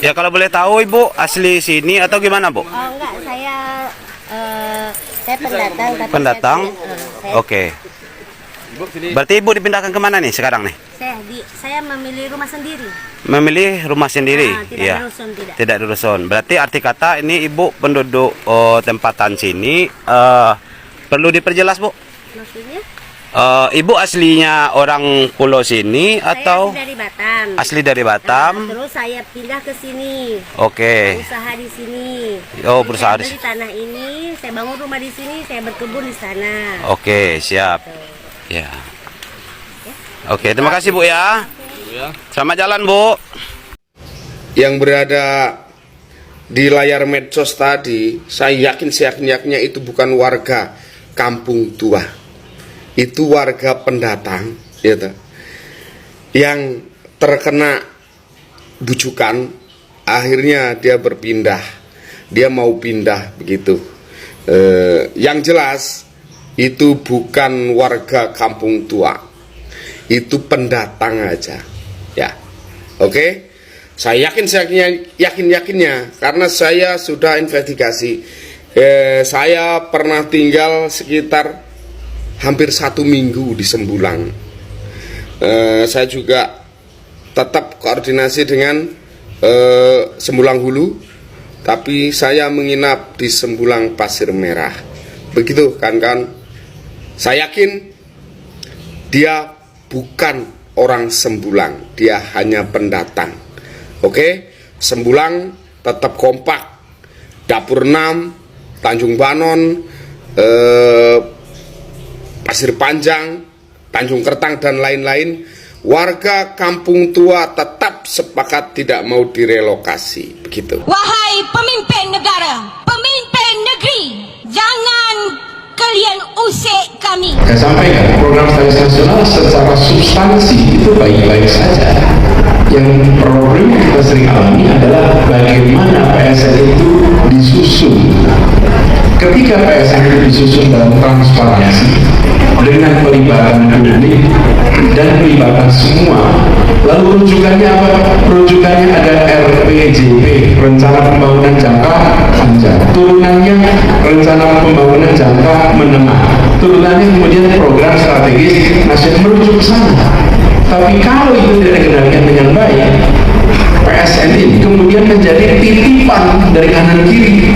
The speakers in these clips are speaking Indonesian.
Ya kalau boleh tahu Ibu asli sini atau gimana Bu? Oh enggak, saya pendatang. Tapi Pendatang? saya, Oke. Berarti Ibu dipindahkan kemana nih sekarang nih? saya memilih rumah sendiri. Memilih rumah sendiri? Tidak Ya. di rusun, tidak. Tidak di rusun. Berarti arti kata ini Ibu penduduk tempatan sini, perlu diperjelas Bu? Maksudnya? Ibu aslinya orang pulau sini atau Saya dari Batam. asli dari Batam? Terus saya pindah ke sini. Oke. Usaha di sini. Oh, Jadi berusaha saya di beli tanah ini, saya bangun rumah di sini, saya berkebun di sana. Oke, siap. Ya. Oke, terima kasih Bu ya. Selamat jalan Bu. Yang berada di layar medsos tadi, saya yakin seyakin-yakinnya itu bukan warga kampung tua. Itu warga pendatang gitu, yang terkena bujukan, akhirnya dia berpindah, dia mau pindah begitu. Yang jelas itu bukan warga kampung tua, itu pendatang aja ya. Oke, saya yakinnya karena saya sudah investigasi. Saya pernah tinggal sekitar hampir 1 minggu di Sembulang. Saya juga tetap koordinasi dengan Sembulang Hulu, tapi saya menginap di Sembulang Pasir Merah. Begitu kan? Saya yakin dia bukan orang Sembulang, dia hanya pendatang. Oke, Sembulang tetap kompak. Dapur 6, Tanjung Banon, Pasir Panjang, Tanjung Kertang dan lain-lain, warga kampung tua tetap sepakat tidak mau direlokasi. Begitu. Wahai pemimpin negara, pemimpin negeri, jangan kalian usik kami. Saya sampaikan program stabilitas nasional secara substansi itu baik-baik saja. Yang problem yang kita sering alami adalah bagaimana PSN itu disusun. Ketika PSN itu disusun dalam transparansi dengan pelibatan publik dan pelibatan semua, lalu rujukannya apa? Rujukannya ada RPJP, Rencana Pembangunan Jangka Panjang, turunannya Rencana Pembangunan Jangka Menengah, turunannya kemudian Program Strategis Nasional, merujuk ke sana. Tapi kalau itu tidak dikendalikan dengan baik, PSN ini kemudian menjadi titipan dari kanan kiri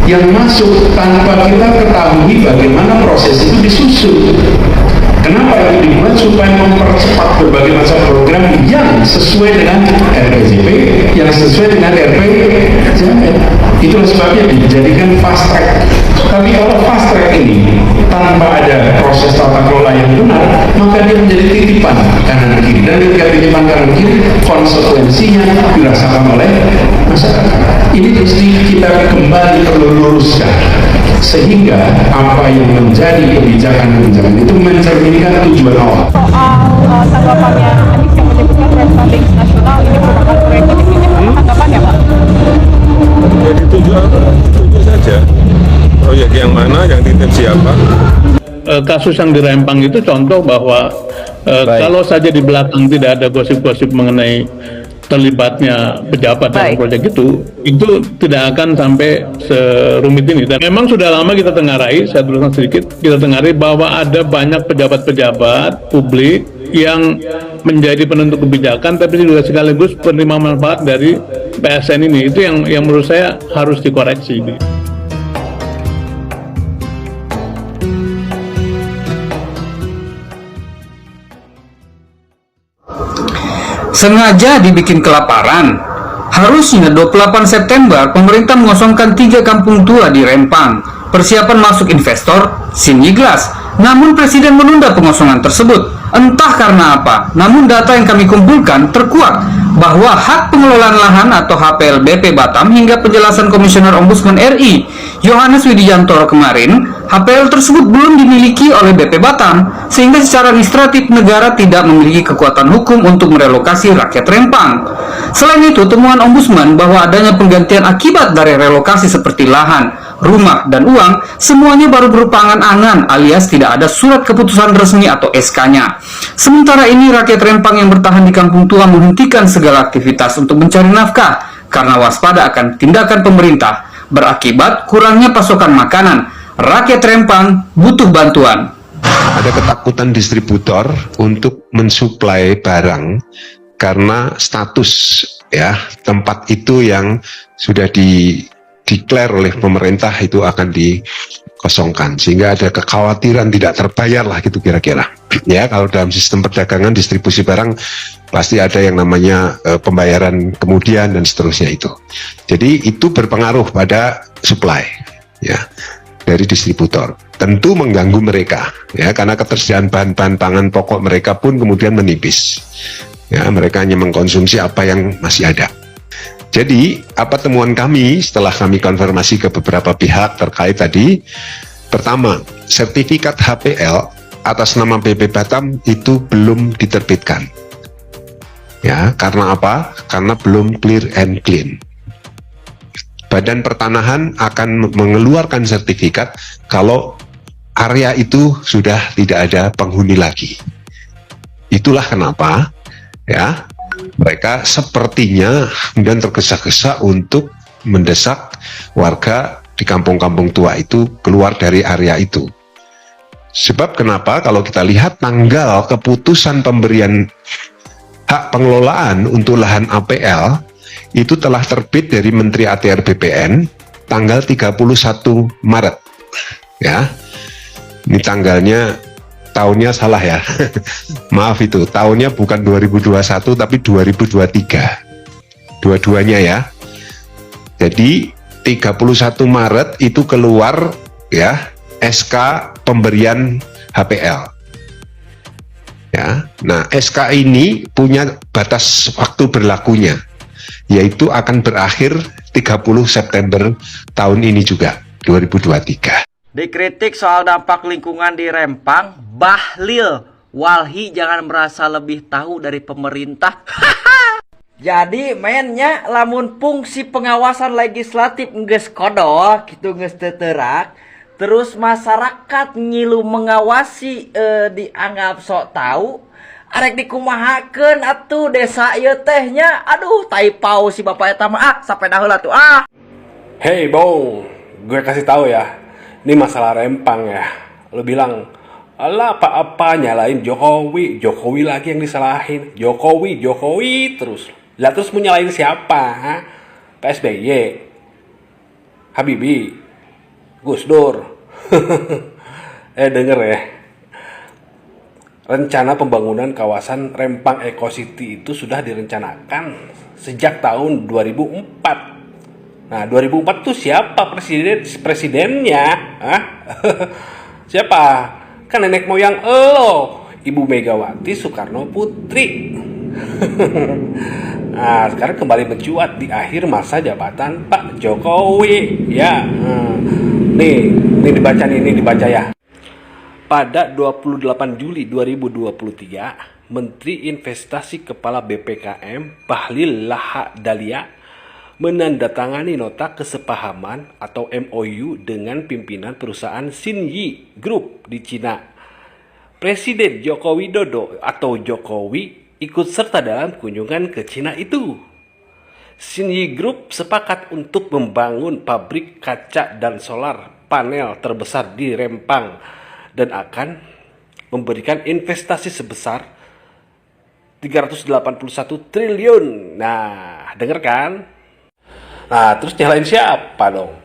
yang masuk tanpa kita ketahui bagaimana proses itu disusun. Kenapa itu dibuat? Supaya mempercepat berbagai macam program yang sesuai dengan RPJP, yang sesuai dengan RPJMN. Itulah sebabnya dijadikan fast track. Tapi kalau fast track ini tanpa ada proses tata kelola yang benar, maka dia menjadi titipan kanan kiri. Dan ketika titipan kanan kiri, konsekuensinya dirasakan oleh masyarakat. Ini mesti kita kembali perlu luruskan, sehingga apa yang menjadi kebijakan-kebijakan itu mencerminkan tujuan awal. Soal tanggapannya Anies yang menyebutkan proyek strategis nasional ini merupakan proyek definitif, tanggapannya Pak? Jadi tujuan saja. Proyek yang mana, yang titip siapa? Kasus yang di Rempang itu contoh bahwa kalau saja di belakang tidak ada gosip-gosip mengenai terlibatnya pejabat dalam proyek itu tidak akan sampai serumit ini. Dan memang sudah lama kita tengarai, saya teruskan sedikit, kita tengarai bahwa ada banyak pejabat-pejabat publik yang menjadi penentu kebijakan, tapi juga sekaligus penerima manfaat dari PSN ini. Itu yang menurut saya harus dikoreksi. Sengaja dibikin kelaparan. Harusnya 28 September pemerintah mengosongkan 3 kampung tua di Rempang. Persiapan masuk investor, Siniglas. Namun presiden menunda pengosongan tersebut. Entah karena apa. Namun data yang kami kumpulkan terkuat bahwa hak pengelolaan lahan atau HPLBP Batam hingga penjelasan Komisioner Ombudsman RI Yohanes Widiantoro kemarin, HPL tersebut belum dimiliki oleh BP Batam, sehingga secara administratif negara tidak memiliki kekuatan hukum untuk merelokasi rakyat Rempang. Selain itu, temuan Ombudsman bahwa adanya penggantian akibat dari relokasi seperti lahan, rumah, dan uang, semuanya baru berupa angan-angan alias tidak ada surat keputusan resmi atau SK-nya. Sementara ini, rakyat Rempang yang bertahan di kampung tua menghentikan segala aktivitas untuk mencari nafkah karena waspada akan tindakan pemerintah berakibat kurangnya pasokan makanan. Rakyat Rempang butuh bantuan. Ada ketakutan distributor untuk mensuplai barang karena status ya tempat itu yang sudah declare oleh pemerintah itu akan dikosongkan, sehingga ada kekhawatiran tidak terbayar lah gitu kira-kira. Ya, kalau dalam sistem perdagangan distribusi barang pasti ada yang namanya pembayaran kemudian dan seterusnya itu. Jadi itu berpengaruh pada supply ya dari distributor. Tentu mengganggu mereka ya, karena ketersediaan bahan-bahan pangan pokok mereka pun kemudian menipis. Ya, mereka hanya mengkonsumsi apa yang masih ada. Jadi, apa temuan kami setelah kami konfirmasi ke beberapa pihak terkait tadi? Pertama, sertifikat HPL atas nama BP Batam itu belum diterbitkan. Ya, karena apa? Karena belum clear and clean. Badan Pertanahan akan mengeluarkan sertifikat kalau area itu sudah tidak ada penghuni lagi. Itulah kenapa ya mereka sepertinya kemudian tergesa-gesa untuk mendesak warga di kampung-kampung tua itu keluar dari area itu. Sebab kenapa? Kalau kita lihat tanggal keputusan pemberian hak pengelolaan untuk lahan APL itu telah terbit dari Menteri ATR BPN tanggal 31 Maret ya. Ini tanggalnya, tahunnya salah ya. Maaf itu, tahunnya bukan 2021 tapi 2023. Dua-duanya ya. Jadi 31 Maret itu keluar ya SK pemberian HPL. Ya. Nah, SK ini punya batas waktu berlakunya, yaitu akan berakhir 30 September tahun ini juga, 2023. Dikritik soal dampak lingkungan di Rempang, Bahlil Walhi jangan merasa lebih tahu dari pemerintah. Jadi mainnya lamun fungsi pengawasan legislatif nges kodok gitu nges teterak, terus masyarakat ngilu mengawasi dianggap sok tahu, arek dikumahakeun atuh desa ieu tehnya. Aduh, tai pau si bapak eta mah sampai daheula tuh Hey Bong, gue kasih tahu ya. Ini masalah Rempang ya. Lu bilang, alah apa-apa nyalain Jokowi. Jokowi lagi yang disalahin. Jokowi terus. Lah terus mau nyalain siapa? Ha? PSBY? Habibie? Gus Dur? Denger ya. Rencana pembangunan kawasan Rempang Eco City itu sudah direncanakan sejak tahun 2004. Nah, 2004 tuh siapa presidennya? Hah? Siapa? Kan nenek moyang lo, Ibu Megawati Soekarno Putri. Nah, sekarang kembali mencuat di akhir masa jabatan Pak Jokowi. Ya, nih dibaca ya. Pada 28 Juli 2023, Menteri Investasi Kepala BPKM Bahlil Lahadalia menandatangani nota kesepahaman atau MOU dengan pimpinan perusahaan Xinyi Group di Cina. Presiden Joko Widodo atau Jokowi ikut serta dalam kunjungan ke Cina itu. Xinyi Group sepakat untuk membangun pabrik kaca dan solar panel terbesar di Rempang dan akan memberikan investasi sebesar 381 triliun. Nah, denger kan? Nah, terus nyalain siapa dong?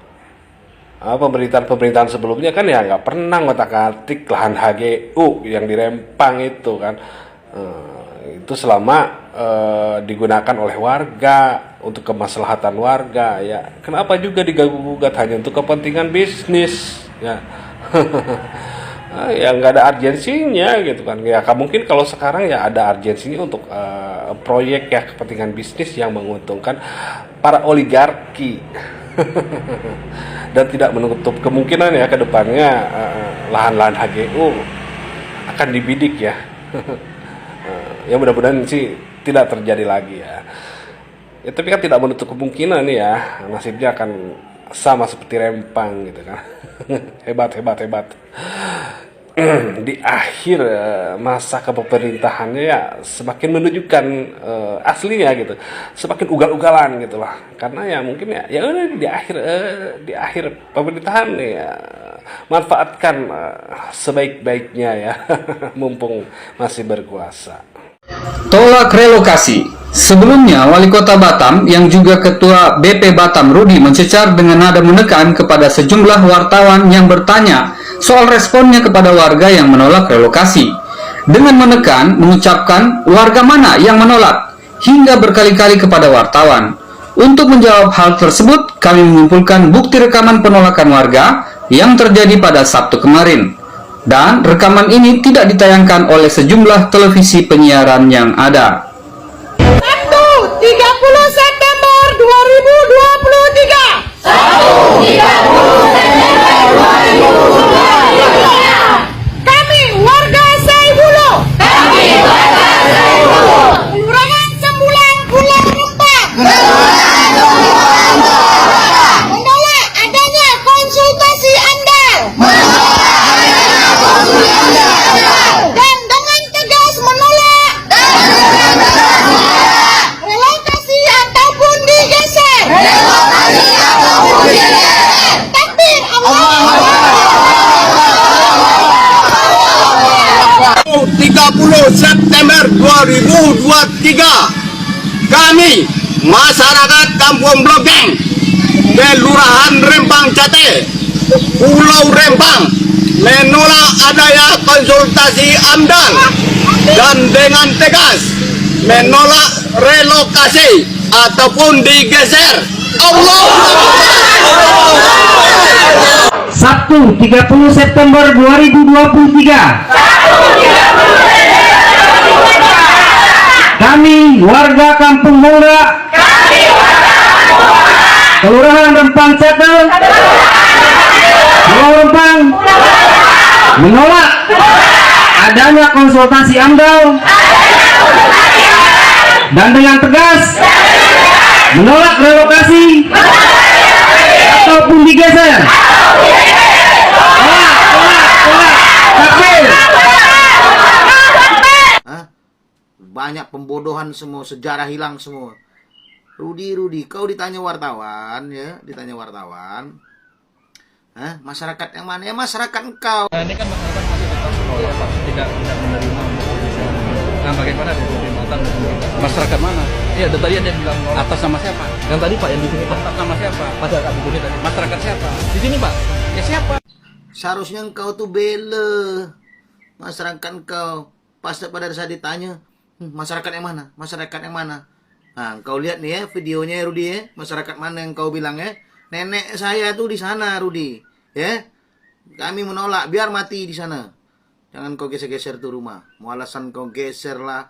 Pemerintahan sebelumnya kan ya nggak pernah ngotak-atik lahan HGU yang di Rempang itu kan. Itu selama digunakan oleh warga untuk kemaslahatan warga ya. Kenapa juga diganggu-gugat hanya untuk kepentingan bisnis ya? Ya nggak ada urgensinya gitu kan ya. Mungkin kalau sekarang ya ada urgensinya untuk proyek ya kepentingan bisnis yang menguntungkan para oligarki. Dan tidak menutup kemungkinan ya ke depannya lahan-lahan HGU akan dibidik ya. Ya mudah-mudahan sih tidak terjadi lagi ya. Ya tapi kan tidak menutup kemungkinan ya nasibnya akan sama seperti Rempang gitu kan. Hebat. di akhir masa kepemerintahannya ya semakin menunjukkan aslinya gitu, semakin ugal-ugalan gitu lah. Karena ya mungkin ya udah di akhir pemerintahan ya manfaatkan sebaik-baiknya ya mumpung masih berkuasa. Tolak relokasi. Sebelumnya, Wali Kota Batam yang juga Ketua BP Batam Rudi mencecar dengan nada menekan kepada sejumlah wartawan yang bertanya soal responnya kepada warga yang menolak relokasi. Dengan menekan, mengucapkan warga mana yang menolak, hingga berkali-kali kepada wartawan. Untuk menjawab hal tersebut, kami mengumpulkan bukti rekaman penolakan warga yang terjadi pada Sabtu kemarin. Dan rekaman ini tidak ditayangkan oleh sejumlah televisi penyiaran yang ada. Sabtu 30 September 2023. Sabtu 30 September 2023. Kami warga Saibulo. Kelurahan Sembulang, Pulau Rempang. Menolak adanya konsultasi andal. Dan dengan tegas menolak relokasi ataupun digeser. Takbir Allah. 30 September 2023, kami masyarakat Kampung Blogeng, Kelurahan Rempang Cate, Pulau Rempang, menolak adanya konsultasi AMDAL dan dengan tegas menolak relokasi ataupun digeser. Sabtu 30 September 2023. Kami warga Kampung Mangga, Kelurahan Rempang Cate, Pulau Rempang, menolak adanya konsultasi AMDAL dan dengan tegas menolak relokasi ataupun digeser. Banyak pembodohan semua, sejarah hilang semua. Rudi, kau ditanya wartawan ya, masyarakat yang mana? Ya masyarakat engkau. Nah, ini kan masyarakat masih tetap menolak, Pak. Tidak menerima Nah, bagaimana di Batam? Masyarakat mana? Iya, dan tadi ada yang bilang menolak. Atas nama siapa? Yang tadi Pak, yang di sini Pak. Atas nama siapa? Masyarakat di sini tadi. Masyarakat siapa? Di sini Pak. Ya siapa? Seharusnya engkau tuh bela masyarakat engkau. Pas pada saat ditanya, masyarakat yang mana? Masyarakat yang mana? Nah, engkau lihat nih ya videonya Rudi ya. Masyarakat mana yang kau bilang ya? Nenek saya tuh di sana Rudi. Ya. Kami menolak, biar mati di sana. Jangan kau geser-geser tuh rumah. Mau alasan kau geser lah,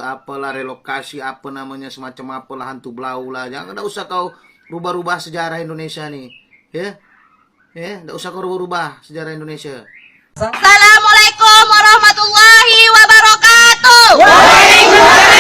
apalah relokasi, apa namanya semacam apalah hantu blau lah. Jangan, enggak usah kau rubah-rubah sejarah Indonesia nih. Ya. Ya, enggak usah kau rubah-rubah sejarah Indonesia. Assalamualaikum warahmatullahi wabarakatuh. Waalaikumsalam.